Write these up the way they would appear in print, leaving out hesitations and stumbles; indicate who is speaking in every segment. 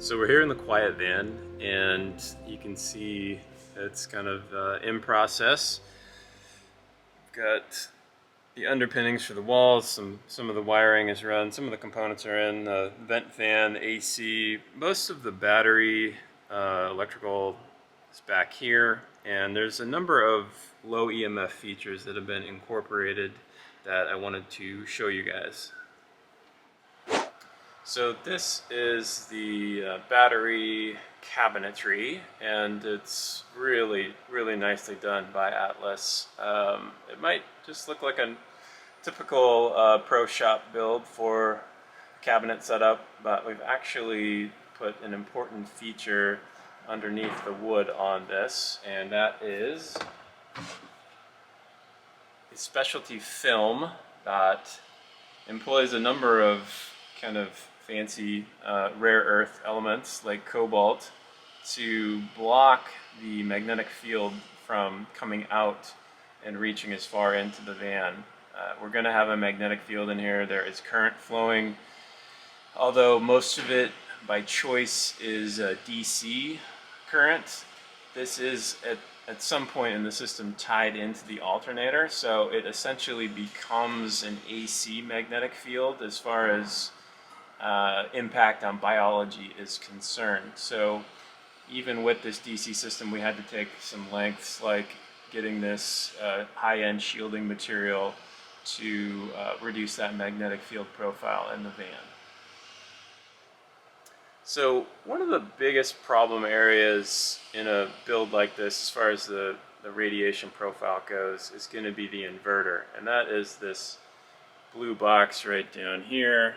Speaker 1: So we're here in the quiet van, and you can see it's kind of in process. Got the underpinnings for the walls, some of the wiring is run, some of the components are in, the vent fan, the AC, most of the battery electrical is back here, and there's a number of low EMF features that have been incorporated that I wanted to show you guys. So this is the battery cabinetry, and it's really nicely done by Atlas. It might just look like a typical pro shop build for cabinet setup, but we've actually put an important feature underneath the wood on this, and that is a specialty film that employs a number of kind of fancy rare earth elements like cobalt to block the magnetic field from coming out and reaching as far into the van. We're going to have a magnetic field in here. There is current flowing, although most of it by choice is DC current. This is at some point in the system tied into the alternator, so it essentially becomes an AC magnetic field as far as impact on biology is concerned. So even with this DC system, we had to take some lengths like getting this high-end shielding material to reduce that magnetic field profile in the van. So one of the biggest problem areas in a build like this, as far as the radiation profile goes, is going to be the inverter, and that is this blue box right down here.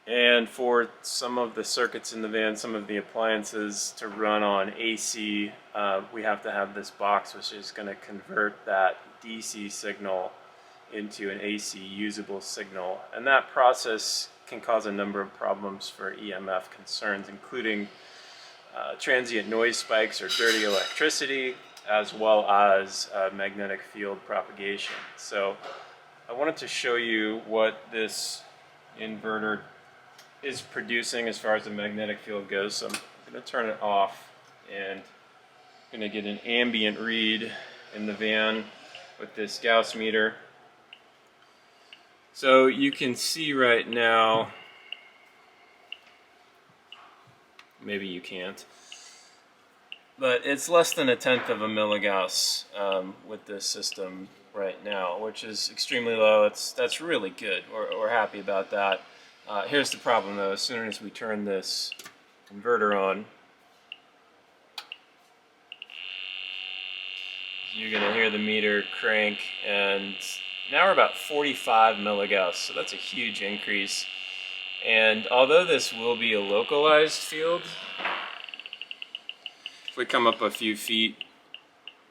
Speaker 1: And for some of the circuits in the van, some of the appliances to run on AC, we have to have this box which is going to convert that DC signal into an AC usable signal. And that process can cause a number of problems for EMF concerns, including transient noise spikes or dirty electricity, as well as magnetic field propagation. So I wanted to show you what this inverter is producing as far as the magnetic field goes. So I'm going to turn it off, and I'm going to get an ambient read in the van with this Gauss meter. So you can see right now, maybe you can't, but it's less than 1/10 of a milligauss with this system right now, which is extremely low. That's really good. We're happy about that. Here's the problem though. As soon as we turn this inverter on, you're going to hear the meter crank, and now we're about 45 milligauss, so that's a huge increase. And although this will be a localized field, if we come up a few feet,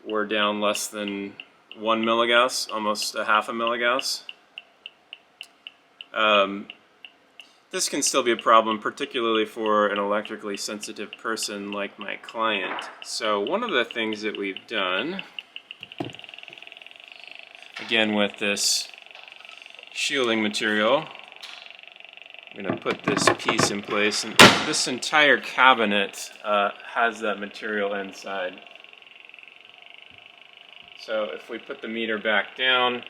Speaker 1: we're down less than 1 milligauss, almost a half a milligauss. This can still be a problem, particularly for an electrically sensitive person like my client. So one of the things that we've done, again with this shielding material, I'm going to put this piece in place, and this entire cabinet has that material inside. So if we put the meter back down,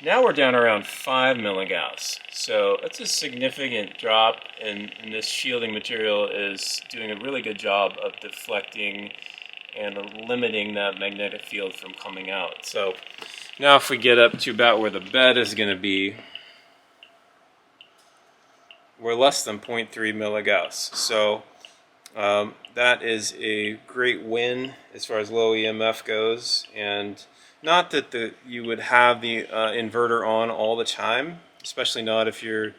Speaker 1: now we're down around 5 milligauss. So that's a significant drop, and this shielding material is doing a really good job of deflecting and limiting that magnetic field from coming out. So now if we get up to about where the bed is going to be, we're less than 0.3 milligauss. So that is a great win as far as low EMF goes, and not that you would have the inverter on all the time, especially not if you're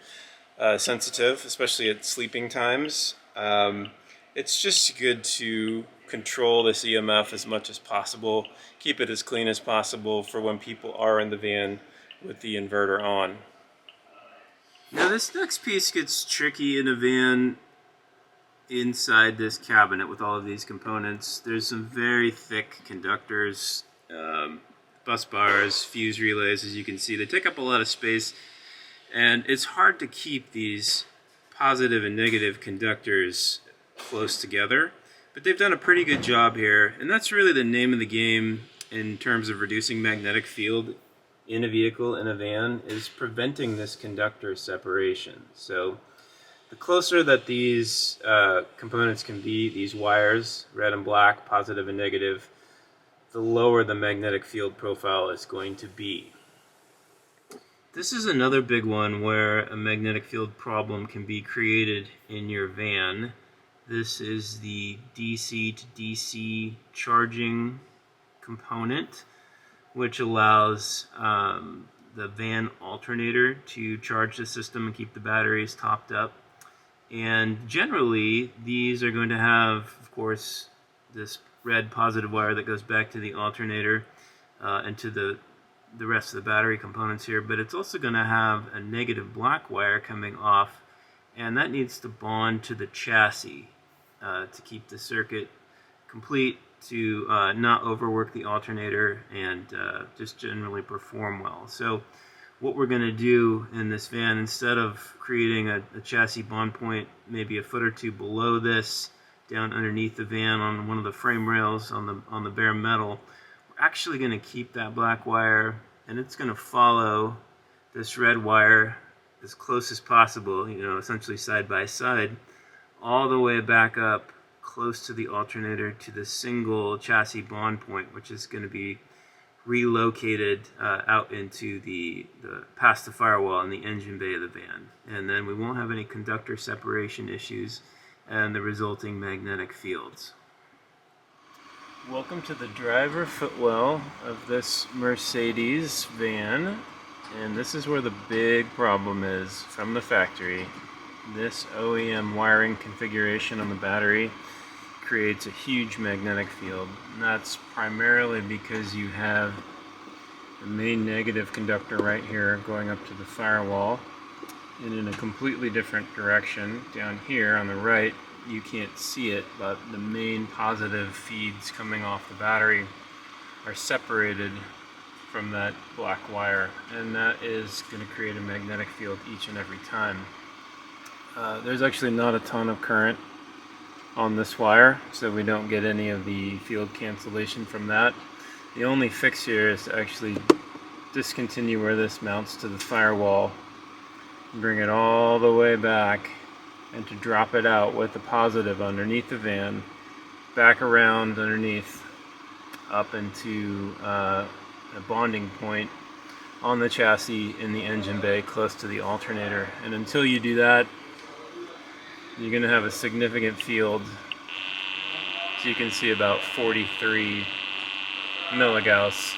Speaker 1: sensitive, especially at sleeping times. It's just good to control this EMF as much as possible, keep it as clean as possible for when people are in the van with the inverter on. Now this next piece gets tricky in a van inside this cabinet with all of these components. There's some very thick conductors, bus bars, fuse relays, as you can see. They take up a lot of space, and it's hard to keep these positive and negative conductors close together. But they've done a pretty good job here, and that's really the name of the game in terms of reducing magnetic field in a vehicle, in a van, is preventing this conductor separation. So the closer that these components can be, these wires, red and black, positive and negative, the lower the magnetic field profile is going to be. This is another big one where a magnetic field problem can be created in your van. This is the DC to DC charging component, which allows the van alternator to charge the system and keep the batteries topped up. And generally, these are going to have, of course, this red positive wire that goes back to the alternator and to the rest of the battery components here, but it's also going to have a negative black wire coming off, and that needs to bond to the chassis to keep the circuit complete, to not overwork the alternator, and just generally perform well. So what we're going to do in this van, instead of creating a chassis bond point maybe a foot or two below this, down underneath the van on one of the frame rails on the bare metal, we're actually going to keep that black wire, and it's going to follow this red wire as close as possible, essentially side by side, all the way back up close to the alternator to the single chassis bond point, which is going to be relocated out into the past the firewall in the engine bay of the van. And then we won't have any conductor separation issues and the resulting magnetic fields. Welcome to the driver footwell of this Mercedes van, and this is where the big problem is from the factory. This OEM wiring configuration on the battery creates a huge magnetic field, and that's primarily because you have the main negative conductor right here going up to the firewall, and in a completely different direction down here on the right, you can't see it, but the main positive feeds coming off the battery are separated from that black wire, and that is going to create a magnetic field each and every time. There's actually not a ton of current on this wire, so we don't get any of the field cancellation from that. The only fix here is to actually discontinue where this mounts to the firewall, bring it all the way back, and to drop it out with the positive underneath the van, back around underneath, up into a bonding point on the chassis in the engine bay close to the alternator. And until you do that, you're going to have a significant field. So you can see about 43 milligauss.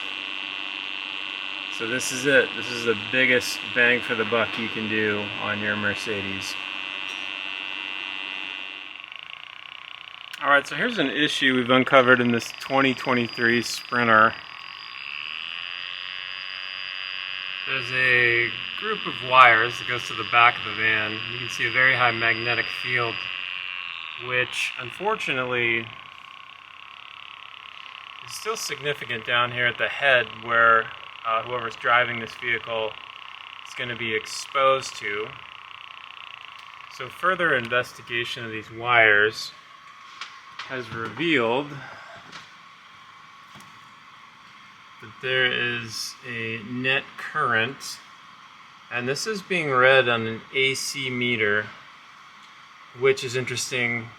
Speaker 1: So this is it. This is the biggest bang for the buck you can do on your Mercedes. Alright, so here's an issue we've uncovered in this 2023 Sprinter. There's a group of wires that goes to the back of the van. You can see a very high magnetic field, which unfortunately is still significant down here at the head, where whoever's driving this vehicle is going to be exposed to. So further investigation of these wires has revealed that there is a net current, and this is being read on an AC meter, which is interesting.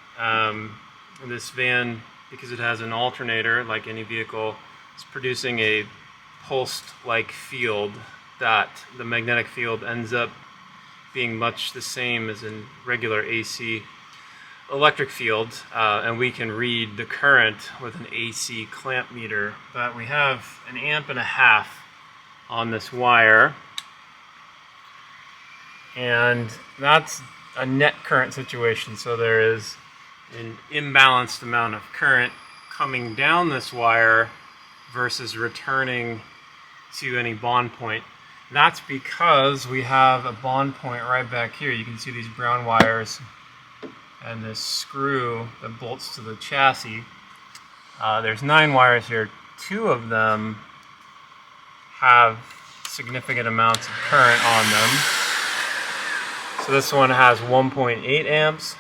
Speaker 1: This van, because it has an alternator like any vehicle, is producing a pulsed-like field that the magnetic field ends up being much the same as in regular AC electric field, and we can read the current with an AC clamp meter. But we have an 1.5 amps on this wire, and that's a net current situation. So there is an imbalanced amount of current coming down this wire versus returning to any bond point. That's because we have a bond point right back here. You can see these brown wires and this screw that bolts to the chassis. There's 9 wires here. 2 of them have significant amounts of current on them. So this one has 1.8 amps,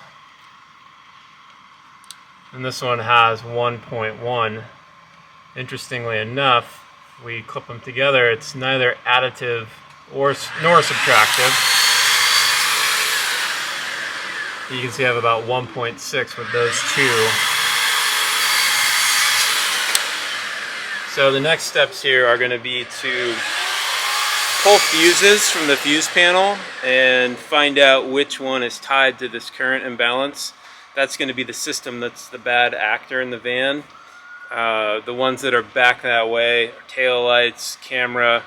Speaker 1: and this one has 1.1. Interestingly enough, we clip them together, it's neither additive nor subtractive. You can see I have about 1.6 with those two. So the next steps here are going to be to pull fuses from the fuse panel and find out which one is tied to this current imbalance. That's going to be the system that's the bad actor in the van. The ones that are back that way, tail lights, camera,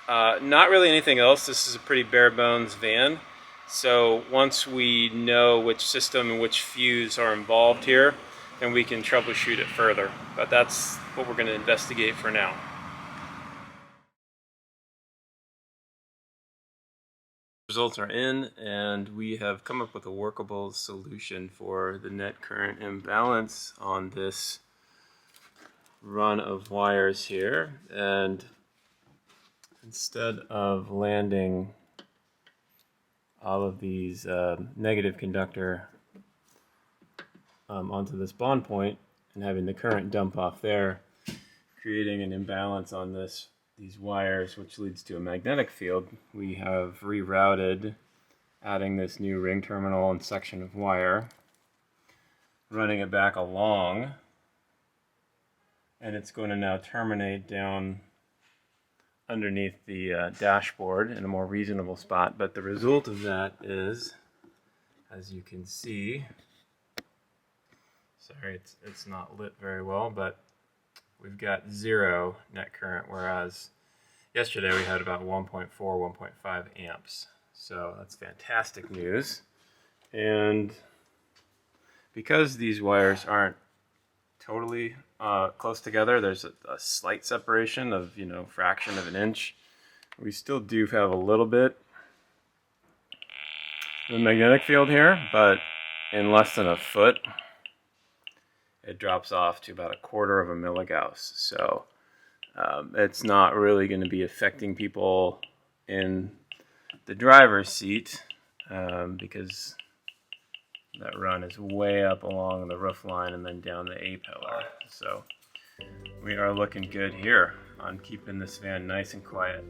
Speaker 1: not really anything else. This is a pretty bare bones van. So once we know which system and which fuse are involved here, then we can troubleshoot it further. But that's what we're going to investigate for now. Results are in, and we have come up with a workable solution for the net current imbalance on this run of wires here. And instead of landing all of these negative conductor onto this bond point and having the current dump off there, creating an imbalance on these wires, which leads to a magnetic field, we have rerouted, adding this new ring terminal and section of wire, running it back along, and it's going to now terminate down underneath the dashboard in a more reasonable spot. But the result of that is, as you can see, sorry, it's not lit very well, but we've got 0 net current, whereas yesterday we had about 1.4, 1.5 amps. So that's fantastic news. And because these wires aren't totally close together, there's a slight separation of, fraction of an inch. We still do have a little bit of a magnetic field here, but in less than a foot, it drops off to about 1/4 of a milligauss. So it's not really going to be affecting people in the driver's seat because that run is way up along the roof line and then down the A-pillar. So we are looking good here on keeping this van nice and quiet.